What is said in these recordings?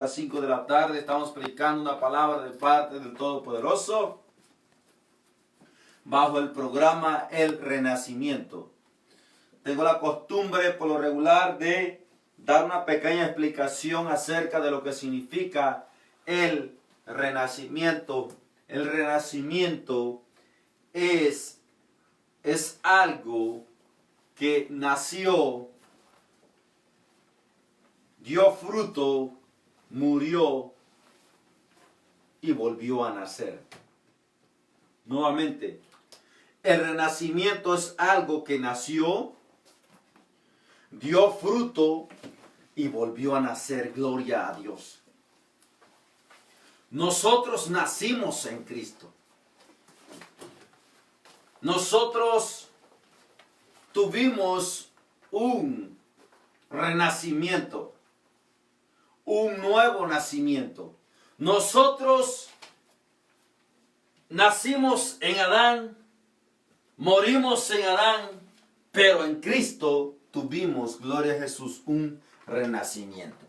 Las 5 de la tarde estamos predicando una palabra de parte del Todopoderoso bajo el programa El Renacimiento. Tengo la costumbre por lo regular de dar una pequeña explicación acerca de lo que significa el renacimiento. El renacimiento es algo que nació, dio fruto, murió y volvió a nacer. Nuevamente, el renacimiento es algo que nació, dio fruto y volvió a nacer. Gloria a Dios. Nosotros nacimos en Cristo. Nosotros tuvimos un renacimiento, un nuevo nacimiento. Nosotros nacimos en Adán, morimos en Adán, pero en Cristo tuvimos, gloria a Jesús, un renacimiento.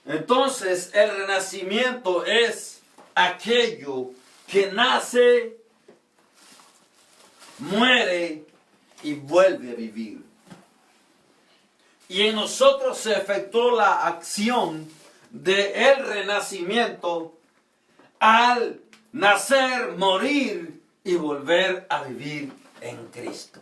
Entonces, el renacimiento es aquello que nace, muere y vuelve a vivir. Y en nosotros se efectuó la acción del renacimiento al nacer, morir y volver a vivir en Cristo.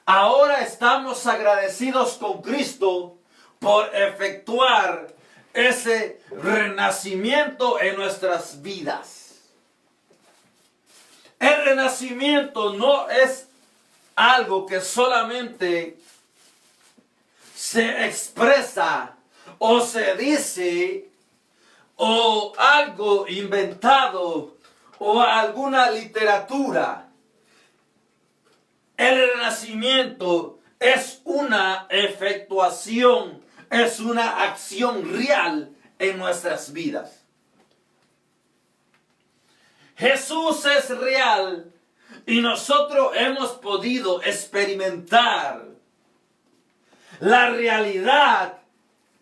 Ahora estamos agradecidos con Cristo por efectuar ese renacimiento en nuestras vidas. El renacimiento no es algo que solamente se expresa o se dice o algo inventado o alguna literatura. El renacimiento es una efectuación, es una acción real en nuestras vidas. Jesús es real y nosotros hemos podido experimentar la realidad,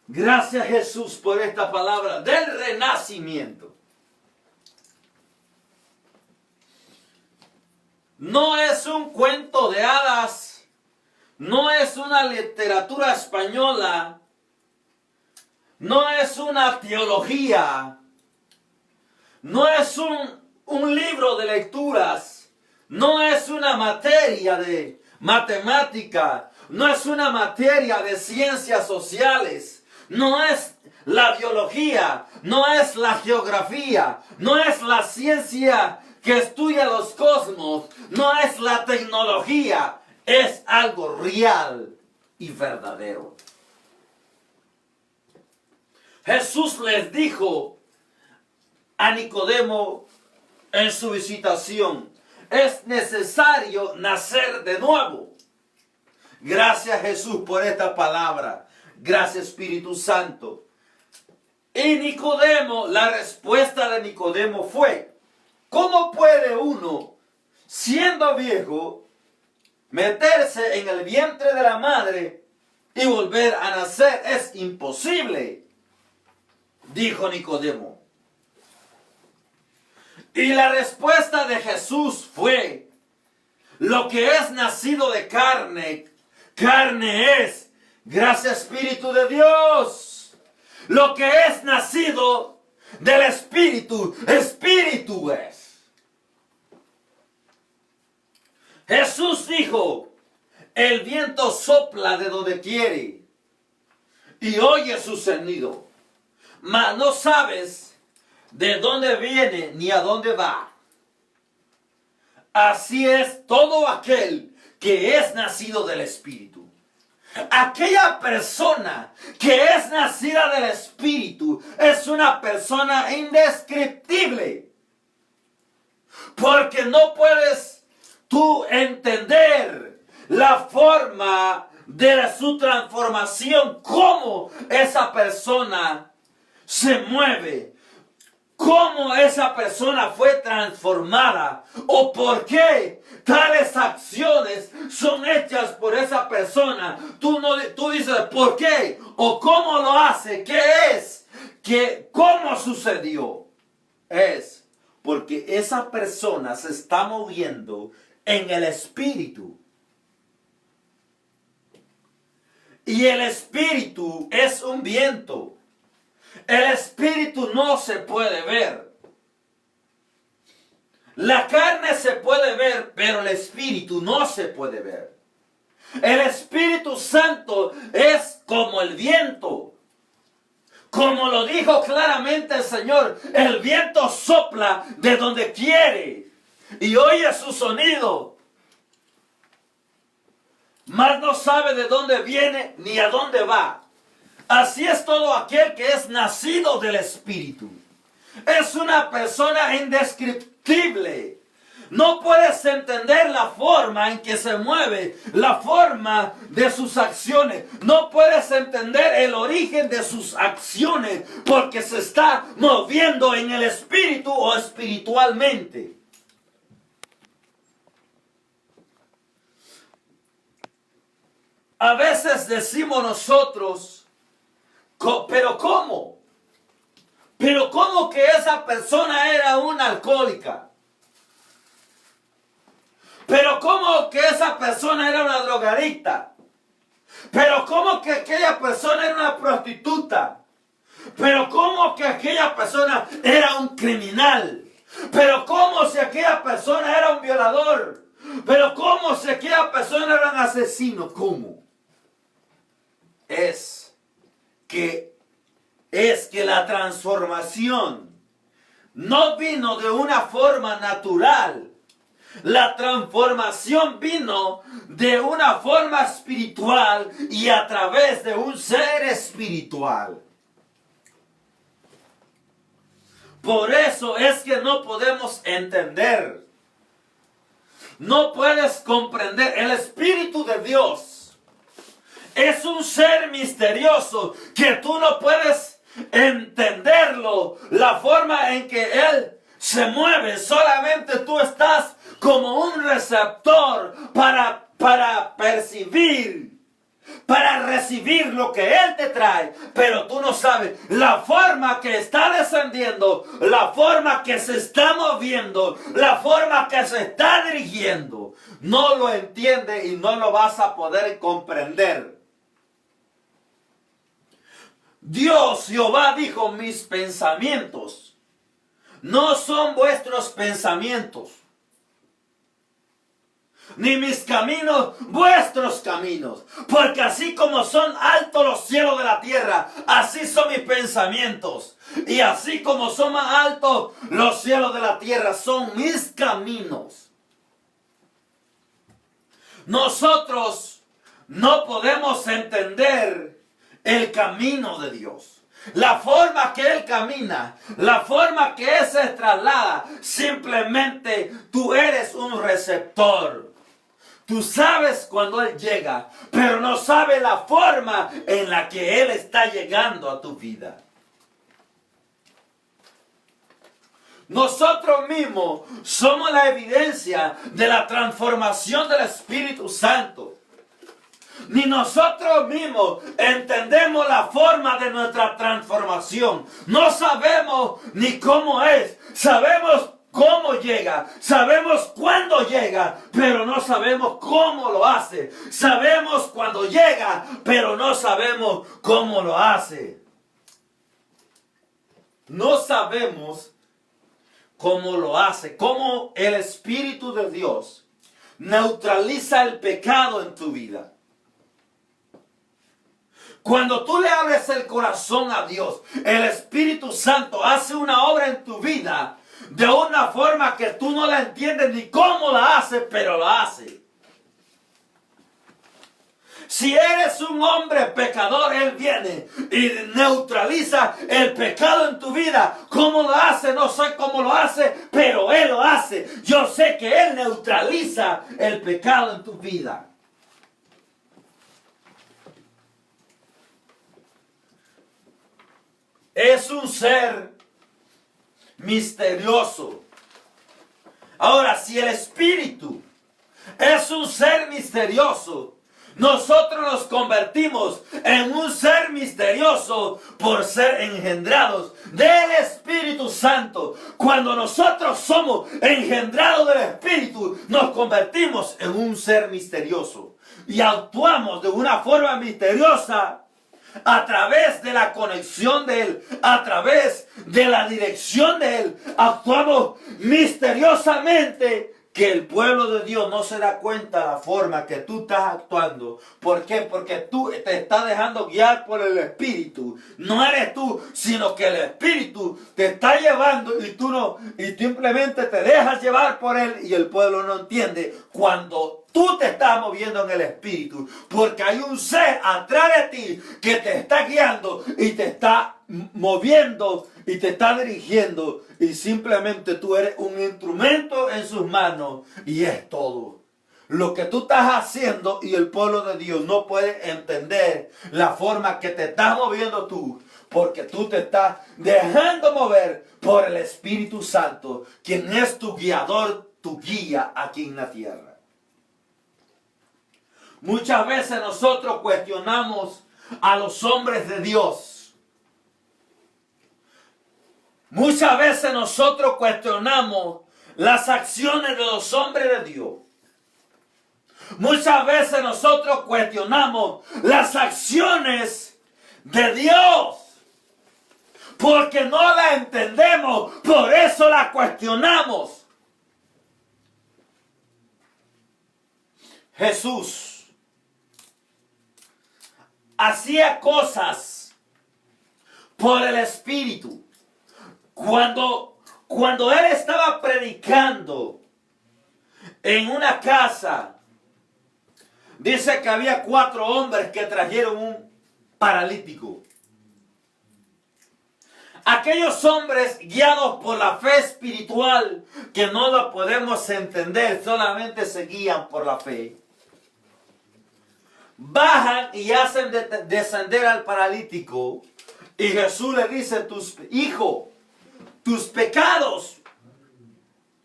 gracias a Jesús por esta palabra, del renacimiento. No es un cuento de hadas, no es una literatura española, no es una teología, no es un libro de lecturas, no es una materia de matemática, no es una materia de ciencias sociales, no es la biología, no es la geografía, no es la ciencia que estudia los cosmos, no es la tecnología, es algo real y verdadero. Jesús les dijo a Nicodemo en su visitación: es necesario nacer de nuevo. Gracias Jesús por esta palabra. Gracias Espíritu Santo. Y Nicodemo, la respuesta de Nicodemo fue: ¿cómo puede uno, siendo viejo, meterse en el vientre de la madre y volver a nacer? Es imposible, dijo Nicodemo. Y la respuesta de Jesús fue: lo que es nacido de carne, carne es. Gracias Espíritu de Dios. Lo que es nacido del Espíritu, Espíritu es. Jesús dijo: el viento sopla de donde quiere y oye su sonido, mas no sabes de dónde viene ni a dónde va. Así es todo aquel que es nacido del Espíritu. Aquella persona que es nacida del Espíritu es una persona indescriptible. Porque no puedes tú entender la forma de su transformación, cómo esa persona se mueve, cómo esa persona fue transformada o por qué tales acciones son hechas por esa persona. Tú dices ¿por qué? O cómo lo hace, ¿qué es? ¿Cómo sucedió? Es porque esa persona se está moviendo en el espíritu. Y el espíritu es un viento. El espíritu no se puede ver. La carne se puede ver, pero el espíritu no se puede ver. El Espíritu Santo es como el viento. Como lo dijo claramente el Señor, el viento sopla de donde quiere y oye su sonido, mas no sabe de dónde viene ni a dónde va. Así es todo aquel que es nacido del Espíritu. Es una persona indescriptible. No puedes entender la forma en que se mueve, la forma de sus acciones. No puedes entender el origen de sus acciones porque se está moviendo en el espíritu o espiritualmente. A veces decimos nosotros, ¿pero cómo? ¿Pero cómo que esa persona era una alcohólica? Pero ¿cómo que esa persona era una drogadicta? Pero ¿cómo que aquella persona era una prostituta? Pero ¿cómo que aquella persona era un criminal? Pero ¿cómo si aquella persona era un violador? Pero ¿cómo si aquella persona era un asesino? ¿Cómo? Es que la transformación no vino de una forma natural. La transformación vino de una forma espiritual y a través de un ser espiritual. Por eso es que no podemos entender. No puedes comprender. El Espíritu de Dios es un ser misterioso que tú no puedes entenderlo. La forma en que Él se mueve. Solamente tú estás como un receptor para percibir, para recibir lo que Él te trae, pero tú no sabes la forma que está descendiendo, la forma que se está moviendo, la forma que se está dirigiendo. No lo entiendes y no lo vas a poder comprender. Dios, Jehová, dijo: mis pensamientos no son vuestros pensamientos, ni mis caminos vuestros caminos, porque así como son altos los cielos de la tierra, así son mis pensamientos, y así como son más altos los cielos de la tierra, son mis caminos. Nosotros no podemos entender el camino de Dios. La forma que Él camina, la forma que Él se traslada, simplemente tú eres un receptor. Tú sabes cuando Él llega, pero no sabes la forma en la que Él está llegando a tu vida. Nosotros mismos somos la evidencia de la transformación del Espíritu Santo. Ni nosotros mismos entendemos la forma de nuestra transformación. No sabemos ni cómo es. Sabemos cómo llega, sabemos cuándo llega, pero no sabemos cómo lo hace. Sabemos cuándo llega, pero no sabemos cómo lo hace. No sabemos cómo lo hace, cómo el Espíritu de Dios neutraliza el pecado en tu vida. Cuando tú le abres el corazón a Dios, el Espíritu Santo hace una obra en tu vida de una forma que tú no la entiendes ni cómo la hace, pero la hace. Si eres un hombre pecador, Él viene y neutraliza el pecado en tu vida. ¿Cómo lo hace? No sé cómo lo hace, pero Él lo hace. Yo sé que Él neutraliza el pecado en tu vida. Es un ser misterioso. Ahora, si el Espíritu es un ser misterioso, nosotros nos convertimos en un ser misterioso por ser engendrados del Espíritu Santo. Cuando nosotros somos engendrados del Espíritu, nos convertimos en un ser misterioso y actuamos de una forma misteriosa a través de la conexión de Él, a través de la dirección de Él. Actuamos misteriosamente que el pueblo de Dios no se da cuenta de la forma que tú estás actuando. ¿Por qué? Porque tú te estás dejando guiar por el Espíritu. No eres tú, sino que el Espíritu te está llevando y tú no, y simplemente te dejas llevar por Él y el pueblo no entiende cuando tú te estás moviendo en el Espíritu. Porque hay un ser atrás de ti que te está guiando y te está moviendo y te está dirigiendo, y simplemente tú eres un instrumento en sus manos y es todo lo que tú estás haciendo. Y el pueblo de Dios no puede entender la forma que te estás moviendo tú, porque tú te estás dejando mover por el Espíritu Santo, quien es tu guiador, tu guía aquí en la tierra. Muchas veces nosotros cuestionamos a los hombres de Dios. Muchas veces nosotros cuestionamos las acciones de los hombres de Dios. Muchas veces nosotros cuestionamos las acciones de Dios. Porque no las entendemos, por eso las cuestionamos. Jesús hacía cosas por el Espíritu. Cuando Él estaba predicando en una casa, dice que había 4 hombres que trajeron un paralítico. Aquellos hombres, guiados por la fe espiritual, que no lo podemos entender, solamente se guían por la fe, bajan y hacen descender al paralítico. Y Jesús le dice: hijo, tus pecados,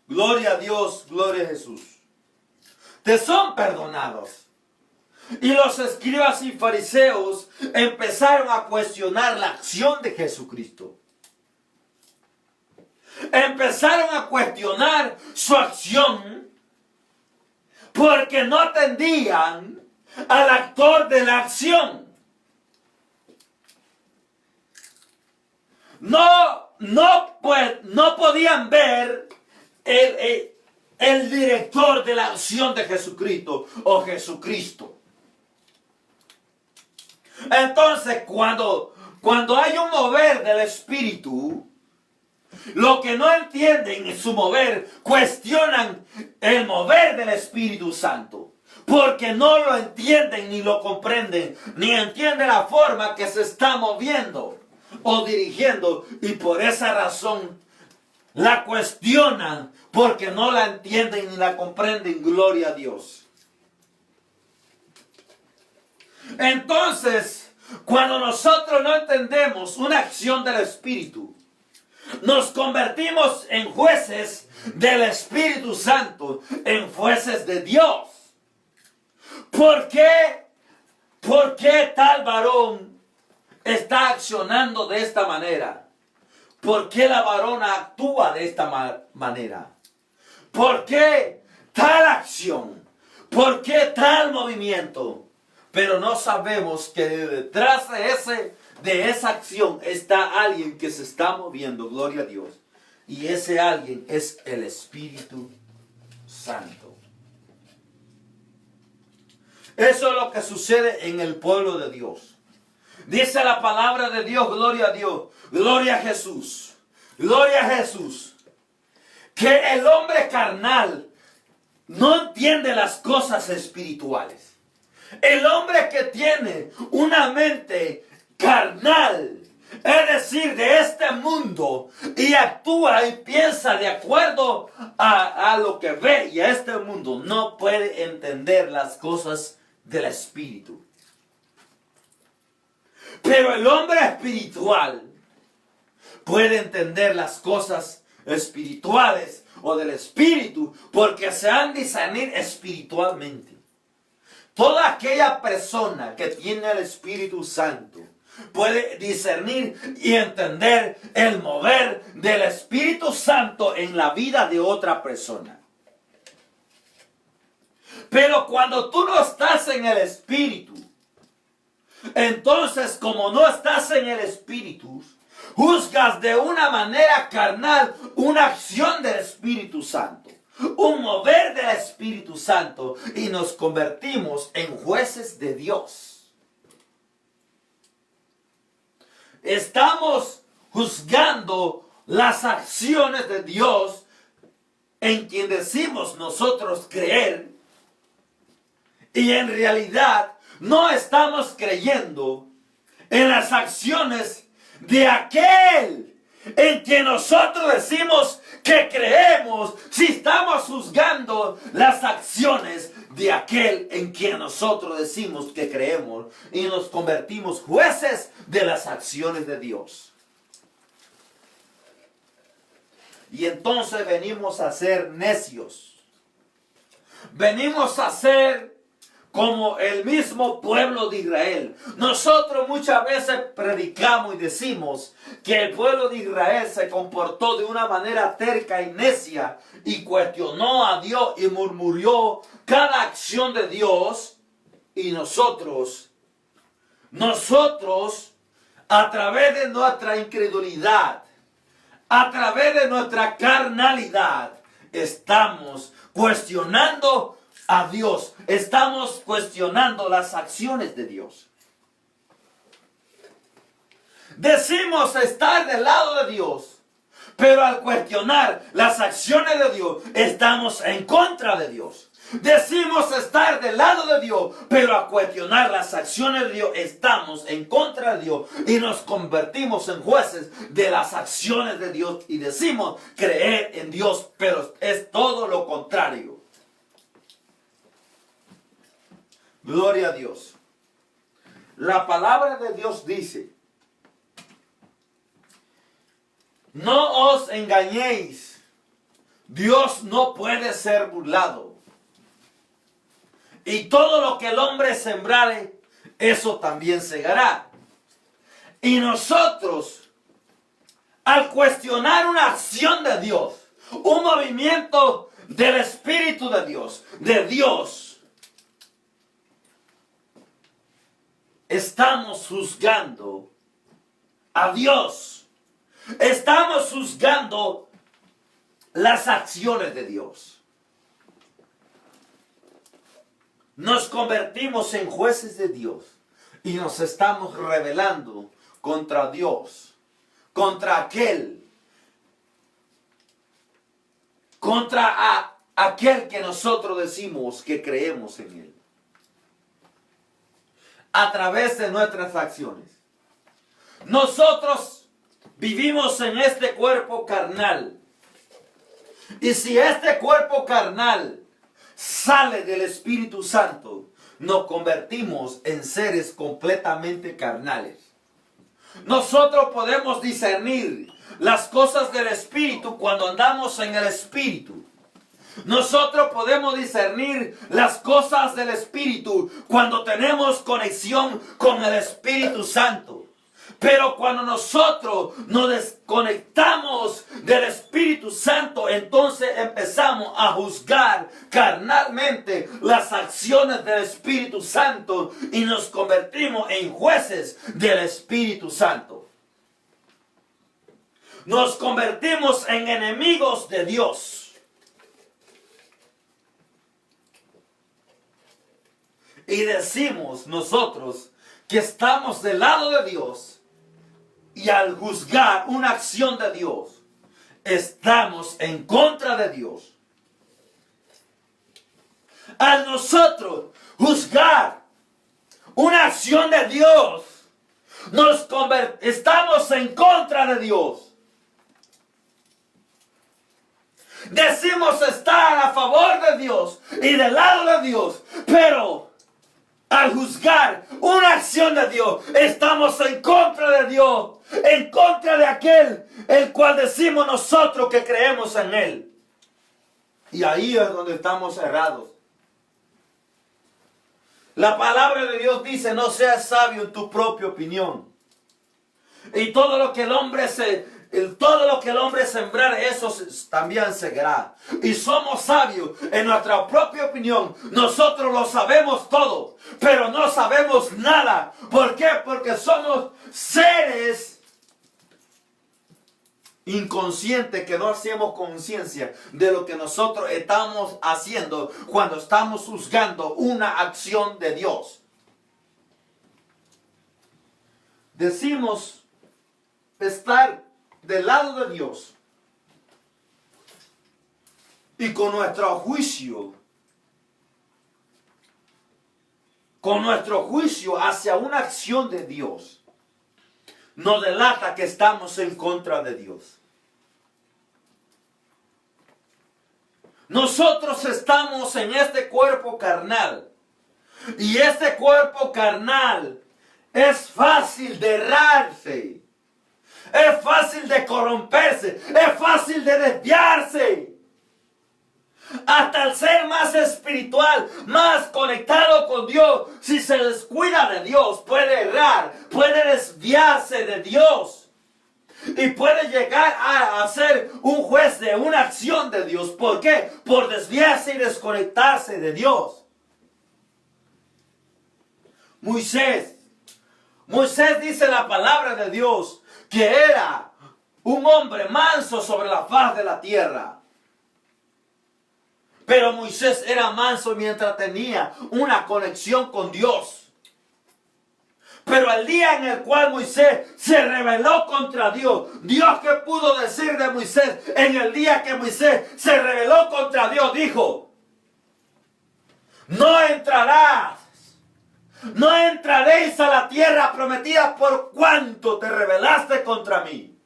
gloria a Dios, gloria a Jesús, te son perdonados. Y los escribas y fariseos empezaron a cuestionar la acción de Jesucristo. Empezaron a cuestionar su acción porque no atendían al actor de la acción. No podían ver el director de la acción de Jesucristo o Jesucristo. Entonces, cuando hay un mover del Espíritu, lo que no entienden en su mover, cuestionan el mover del Espíritu Santo. Porque no lo entienden ni lo comprenden, ni entienden la forma que se está moviendo o dirigiendo, y por esa razón la cuestionan, porque no la entienden ni la comprenden. Gloria a Dios. Entonces, cuando nosotros no entendemos una acción del Espíritu, nos convertimos en jueces del Espíritu Santo, en jueces de Dios. ¿Por qué? ¿Por qué tal varón está accionando de esta manera? ¿Por qué la varona actúa de esta manera? ¿Por qué tal acción? ¿Por qué tal movimiento? Pero no sabemos que detrás de esa acción está alguien que se está moviendo, gloria a Dios. Y ese alguien es el Espíritu Santo. Eso es lo que sucede en el pueblo de Dios. Dice la palabra de Dios, gloria a Dios, gloria a Jesús, gloria a Jesús, que el hombre carnal no entiende las cosas espirituales. El hombre que tiene una mente carnal, es decir, de este mundo, y actúa y piensa de acuerdo a lo que ve y a este mundo, no puede entender las cosas del Espíritu. Pero el hombre espiritual puede entender las cosas espirituales o del Espíritu, porque se han de discernir espiritualmente. Toda aquella persona que tiene el Espíritu Santo puede discernir y entender el mover del Espíritu Santo en la vida de otra persona. Pero cuando tú no estás en el Espíritu, entonces como no estás en el Espíritu, juzgas de una manera carnal una acción del Espíritu Santo, un mover del Espíritu Santo, y nos convertimos en jueces de Dios. Estamos juzgando las acciones de Dios en quien decimos nosotros creer, y en realidad no estamos creyendo en las acciones de aquel en quien nosotros decimos que creemos, si estamos juzgando las acciones de aquel en quien nosotros decimos que creemos, y nos convertimos jueces de las acciones de Dios. Y entonces venimos a ser necios. Venimos a ser como el mismo pueblo de Israel. Nosotros muchas veces predicamos y decimos que el pueblo de Israel se comportó de una manera terca y necia y cuestionó a Dios y murmuró cada acción de Dios. Y nosotros, a través de nuestra incredulidad, a través de nuestra carnalidad, estamos cuestionando a Dios. Estamos cuestionando las acciones de Dios. Decimos estar del lado de Dios, pero al cuestionar las acciones de Dios, estamos en contra de Dios. Decimos estar del lado de Dios, pero al cuestionar las acciones de Dios, estamos en contra de Dios y nos convertimos en jueces de las acciones de Dios y decimos creer en Dios, pero es todo lo contrario. Gloria a Dios. La palabra de Dios dice: no os engañéis, Dios no puede ser burlado. Y todo lo que el hombre sembrare, eso también segará. Y nosotros, al cuestionar una acción de Dios, un movimiento del Espíritu de Dios, estamos juzgando a Dios. Estamos juzgando las acciones de Dios. Nos convertimos en jueces de Dios y nos estamos rebelando contra Dios, contra aquel que nosotros decimos que creemos en Él, a través de nuestras acciones. Nosotros vivimos en este cuerpo carnal, y si este cuerpo carnal sale del Espíritu Santo, nos convertimos en seres completamente carnales. Nosotros podemos discernir las cosas del Espíritu cuando andamos en el Espíritu. Nosotros podemos discernir las cosas del Espíritu cuando tenemos conexión con el Espíritu Santo. Pero cuando nosotros nos desconectamos del Espíritu Santo, entonces empezamos a juzgar carnalmente las acciones del Espíritu Santo y nos convertimos en jueces del Espíritu Santo. Nos convertimos en enemigos de Dios. Y decimos nosotros que estamos del lado de Dios. Y al juzgar una acción de Dios, estamos en contra de Dios. Al nosotros juzgar una acción de Dios, estamos en contra de Dios. Decimos estar a favor de Dios y del lado de Dios, pero al juzgar una acción de Dios, estamos en contra de Dios. en contra de aquel el cual decimos nosotros que creemos en él. Y ahí es donde estamos errados. La palabra de Dios dice, no seas sabio en tu propia opinión. Y todo lo que el hombre sembrar, eso también segará. Y somos sabios en nuestra propia opinión. Nosotros lo sabemos todo, pero no sabemos nada. ¿Por qué? Porque somos seres inconscientes que no hacemos conciencia de lo que nosotros estamos haciendo cuando estamos juzgando una acción de Dios. Decimos estar del lado de Dios y con nuestro juicio hacia una acción de Dios nos delata que estamos en contra de Dios. Nosotros estamos en este cuerpo carnal y este cuerpo carnal es fácil de errarse. Es fácil de corromperse, es fácil de desviarse. Hasta el ser más espiritual, más conectado con Dios, si se descuida de Dios, puede errar, puede desviarse de Dios. Y puede llegar a ser un juez de una acción de Dios. ¿Por qué? Por desviarse y desconectarse de Dios. Moisés dice la palabra de Dios que era un hombre manso sobre la faz de la tierra. Pero Moisés era manso mientras tenía una conexión con Dios. Pero el día en el cual Moisés se rebeló contra Dios, Dios, ¿qué pudo decir de Moisés? En el día que Moisés se rebeló contra Dios, dijo: no entraréis a la tierra prometida por cuanto te rebelaste contra mí.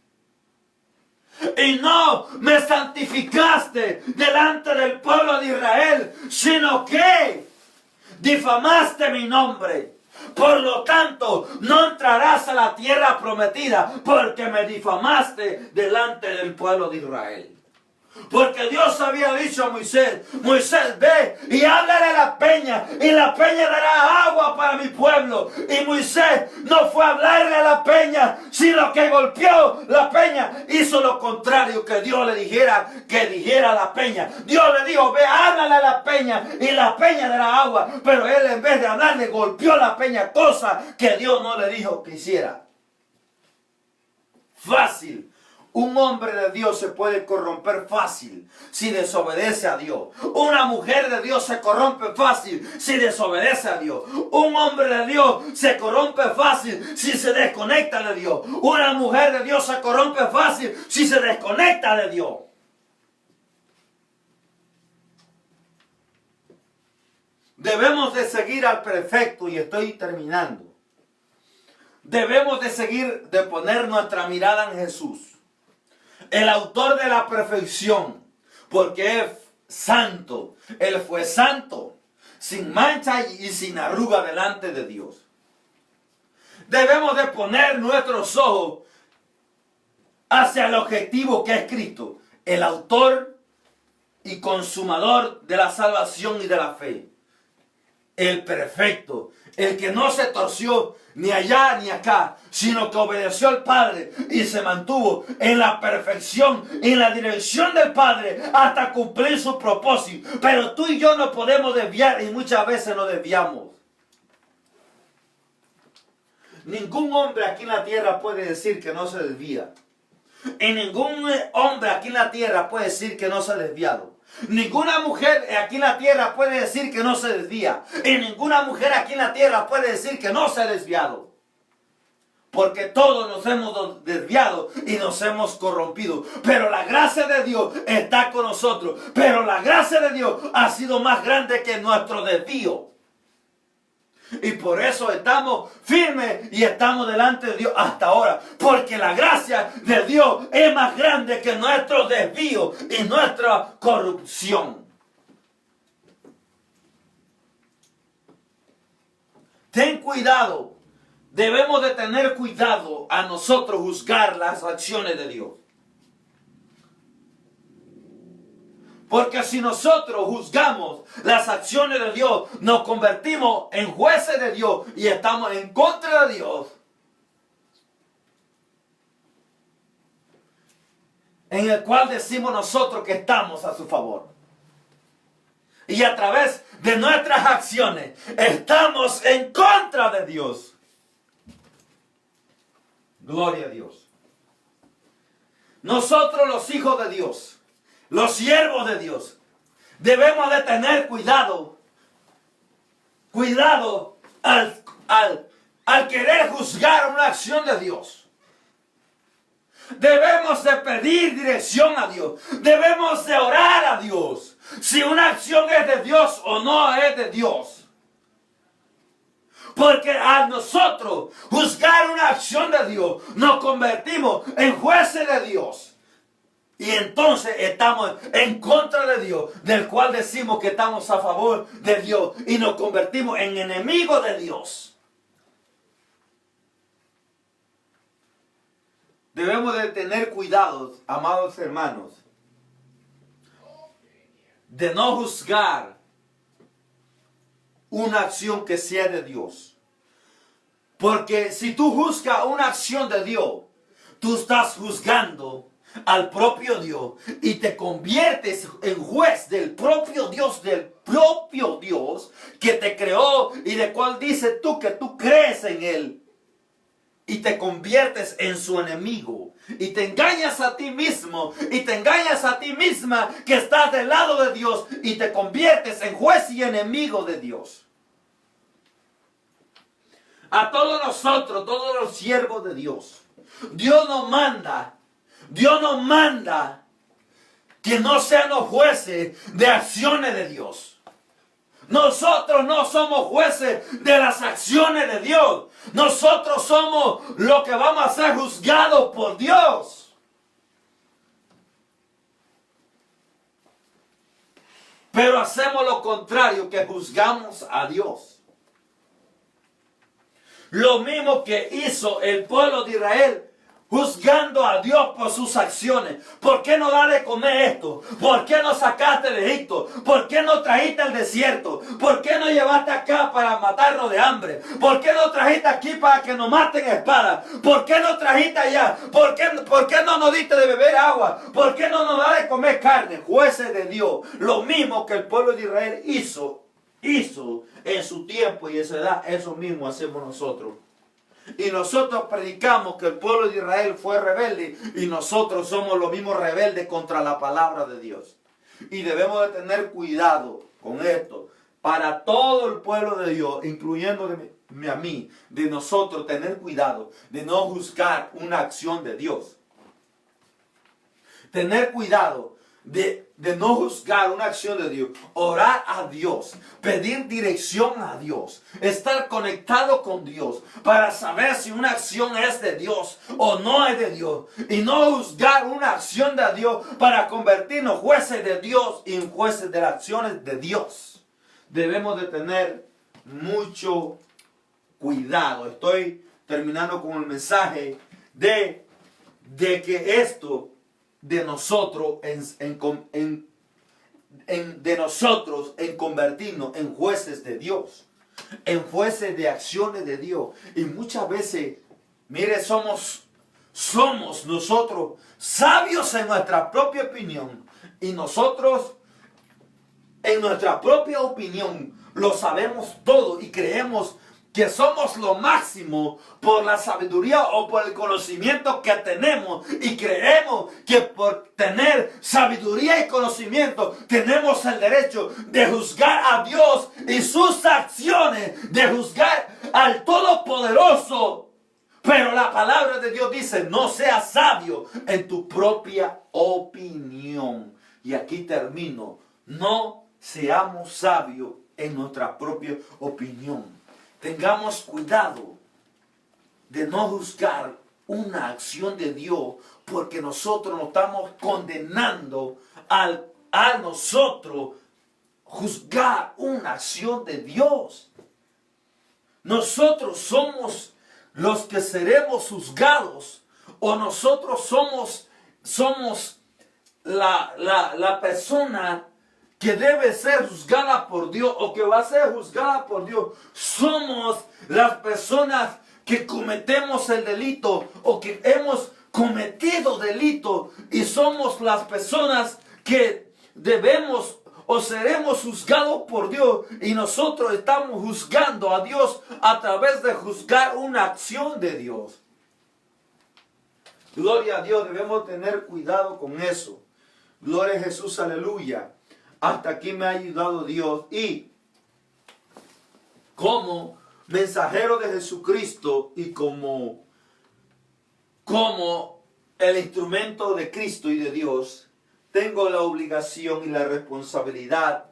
Y no me santificaste delante del pueblo de Israel, sino que difamaste mi nombre. Por lo tanto, no entrarás a la tierra prometida porque me difamaste delante del pueblo de Israel. Porque Dios había dicho a Moisés: Moisés, ve y háblale a la peña, y la peña dará agua para mi pueblo. Y Moisés no fue a hablarle a la peña, sino que golpeó la peña. Hizo lo contrario que Dios le dijera que dijera a la peña. Dios le dijo: ve, háblale a la peña, y la peña dará agua. Pero él, en vez de hablarle, golpeó la peña, cosa que Dios no le dijo que hiciera. Fácil. Un hombre de Dios se puede corromper fácil si desobedece a Dios. Una mujer de Dios se corrompe fácil si desobedece a Dios. Un hombre de Dios se corrompe fácil si se desconecta de Dios. Una mujer de Dios se corrompe fácil si se desconecta de Dios. Debemos de seguir al perfecto, y estoy terminando. Debemos de poner nuestra mirada en Jesús, el autor de la perfección, porque es santo. Él fue santo, sin mancha y sin arruga delante de Dios. Debemos de poner nuestros ojos hacia el objetivo que es Cristo, el autor y consumador de la salvación y de la fe. El perfecto, el que no se torció ni allá ni acá, sino que obedeció al Padre y se mantuvo en la perfección, en la dirección del Padre hasta cumplir su propósito. Pero tú y yo no podemos desviar, y muchas veces nos desviamos. Ningún hombre aquí en la tierra puede decir que no se desvía. Y ningún hombre aquí en la tierra puede decir que no se ha desviado. Ninguna mujer aquí en la tierra puede decir que no se desvía. Y ninguna mujer aquí en la tierra puede decir que no se ha desviado. Porque todos nos hemos desviado y nos hemos corrompido. Pero la gracia de Dios está con nosotros. Pero la gracia de Dios ha sido más grande que nuestro desvío. Y por eso estamos firmes y estamos delante de Dios hasta ahora. Porque la gracia de Dios es más grande que nuestro desvío y nuestra corrupción. Ten cuidado debemos de tener cuidado a nosotros juzgar las acciones de Dios. Porque si nosotros juzgamos las acciones de Dios, nos convertimos en jueces de Dios y estamos en contra de Dios. En el cual decimos nosotros que estamos a su favor. Y a través de nuestras acciones estamos en contra de Dios. Gloria a Dios. Nosotros los hijos de Dios, los siervos de Dios, debemos de tener cuidado. Cuidado al querer juzgar una acción de Dios. Debemos de pedir dirección a Dios. Debemos de orar a Dios. Si una acción es de Dios o no es de Dios. Porque a nosotros juzgar una acción de Dios, nos convertimos en jueces de Dios. Y entonces estamos en contra de Dios, del cual decimos que estamos a favor de Dios. Y nos convertimos en enemigos de Dios. Debemos de tener cuidado, amados hermanos, de no juzgar una acción que sea de Dios. Porque si tú juzgas una acción de Dios, tú estás juzgando al propio Dios y te conviertes en juez del propio Dios que te creó y de cual dices tú que tú crees en Él. Y te conviertes en su enemigo. Y te engañas a ti mismo. Y te engañas a ti misma que estás del lado de Dios. Y te conviertes en juez y enemigo de Dios. A todos nosotros, todos los siervos de Dios, Dios nos manda que no seamos jueces de acciones de Dios. Nosotros no somos jueces de las acciones de Dios. Nosotros somos los que vamos a ser juzgados por Dios. Pero hacemos lo contrario, que juzgamos a Dios. Lo mismo que hizo el pueblo de Israel, juzgando a Dios por sus acciones. ¿Por qué no da de comer esto? ¿Por qué no sacaste de Egipto? ¿Por qué no trajiste al desierto? ¿Por qué no llevaste acá para matarnos de hambre? ¿Por qué no trajiste aquí para que nos maten a espada? ¿Por qué no trajiste allá? ¿Por qué no nos diste de beber agua? ¿Por qué no nos da de comer carne? Jueces de Dios. Lo mismo que el pueblo de Israel hizo en su tiempo y en su edad, eso mismo hacemos nosotros. Y nosotros predicamos que el pueblo de Israel fue rebelde y nosotros somos los mismos rebeldes contra la palabra de Dios. Y debemos de tener cuidado con esto para todo el pueblo de Dios, incluyéndome a mí, de nosotros tener cuidado de no juzgar una acción de Dios. Tener cuidado de no juzgar una acción de Dios, orar a Dios, pedir dirección a Dios, estar conectado con Dios para saber si una acción es de Dios o no es de Dios, y no juzgar una acción de Dios para convertirnos jueces de Dios y jueces de las acciones de Dios. Debemos de tener mucho cuidado. Estoy terminando con el mensaje de que esto de nosotros en convertirnos en jueces de Dios, en jueces de acciones de Dios. Y muchas veces, mire, somos nosotros sabios en nuestra propia opinión, y nosotros en nuestra propia opinión lo sabemos todo y creemos que somos lo máximo por la sabiduría o por el conocimiento que tenemos, y creemos que por tener sabiduría y conocimiento tenemos el derecho de juzgar a Dios y sus acciones, de juzgar al Todopoderoso. Pero la palabra de Dios dice: no seas sabio en tu propia opinión. Y aquí termino: no seamos sabios en nuestra propia opinión. Tengamos cuidado de no juzgar una acción de Dios, porque nosotros nos estamos condenando a nosotros juzgar una acción de Dios. Nosotros somos los que seremos juzgados, o nosotros somos la persona que debe ser juzgada por Dios o que va a ser juzgada por Dios. Somos las personas que cometemos el delito o que hemos cometido delito y somos las personas que debemos o seremos juzgados por Dios, y nosotros estamos juzgando a Dios a través de juzgar una acción de Dios. Gloria a Dios, debemos tener cuidado con eso. Gloria a Jesús, aleluya. Hasta aquí me ha ayudado Dios, y como mensajero de Jesucristo y como el instrumento de Cristo y de Dios, tengo la obligación y la responsabilidad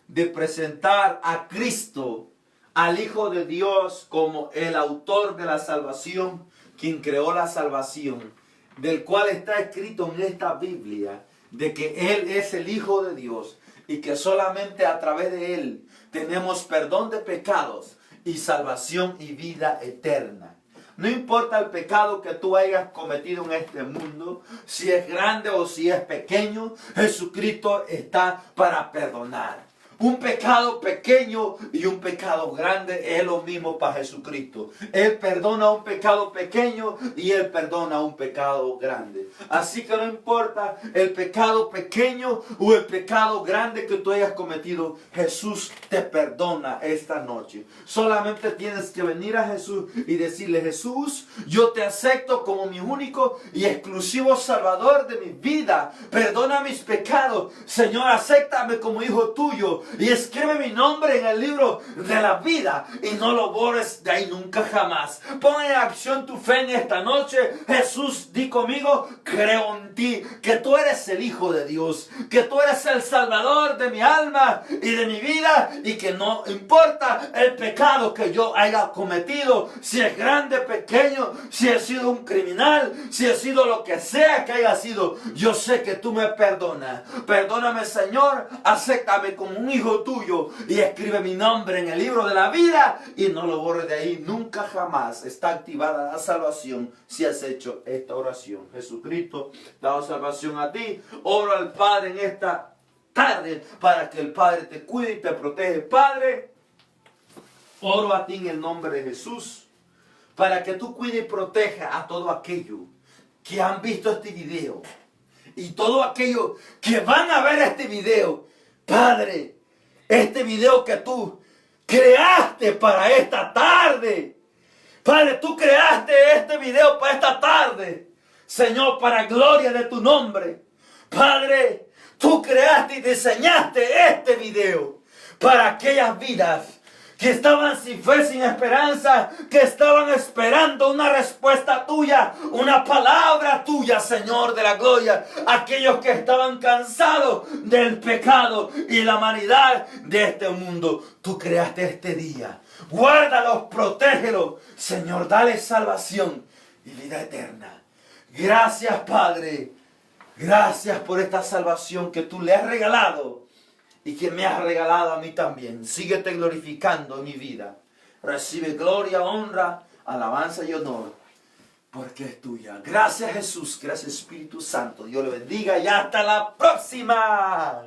de presentar a Cristo, al Hijo de Dios, como el autor de la salvación, quien creó la salvación, del cual está escrito en esta Biblia, de que Él es el Hijo de Dios y que solamente a través de Él tenemos perdón de pecados y salvación y vida eterna. No importa el pecado que tú hayas cometido en este mundo, si es grande o si es pequeño, Jesucristo está para perdonar. Un pecado pequeño y un pecado grande es lo mismo para Jesucristo. Él perdona un pecado pequeño y Él perdona un pecado grande. Así que no importa el pecado pequeño o el pecado grande que tú hayas cometido, Jesús te perdona esta noche. Solamente tienes que venir a Jesús y decirle: Jesús, yo te acepto como mi único y exclusivo Salvador de mi vida. Perdona mis pecados. Señor, acéptame como hijo tuyo. Y escribe mi nombre en el libro de la vida y no lo borres de ahí nunca jamás. Pon en acción tu fe en esta noche. Jesús, di conmigo: creo en ti, que tú eres el Hijo de Dios, que tú eres el Salvador de mi alma y de mi vida, y que no importa el pecado que yo haya cometido, si es grande, pequeño, si he sido un criminal, si he sido lo que sea que haya sido, yo sé que tú me perdonas. Perdóname, Señor, acéptame como un hijo tuyo y escribe mi nombre en el libro de la vida y no lo borres de ahí nunca jamás. Está activada la salvación si has hecho esta oración. Jesucristo te da salvación a ti. Oro al Padre en esta tarde para que el Padre te cuide y te protege. Padre, oro a ti en el nombre de Jesús para que tú cuides y protejas a todo aquello que han visto este video y todo aquello que van a ver este video. Padre, este video que tú creaste para esta tarde. Padre, tú creaste este video para esta tarde. Señor, para gloria de tu nombre. Padre, tú creaste y diseñaste este video para aquellas vidas que estaban sin fe, sin esperanza, que estaban esperando una respuesta tuya, una palabra tuya, Señor de la gloria. Aquellos que estaban cansados del pecado y la vanidad de este mundo. Tú creaste este día. Guárdalos, protégelos. Señor, dale salvación y vida eterna. Gracias, Padre. Gracias por esta salvación que tú le has regalado y que me has regalado a mí también. Síguete glorificando en mi vida. Recibe gloria, honra, alabanza y honor, porque es tuya. Gracias, Jesús. Gracias, Espíritu Santo. Dios le bendiga y hasta la próxima.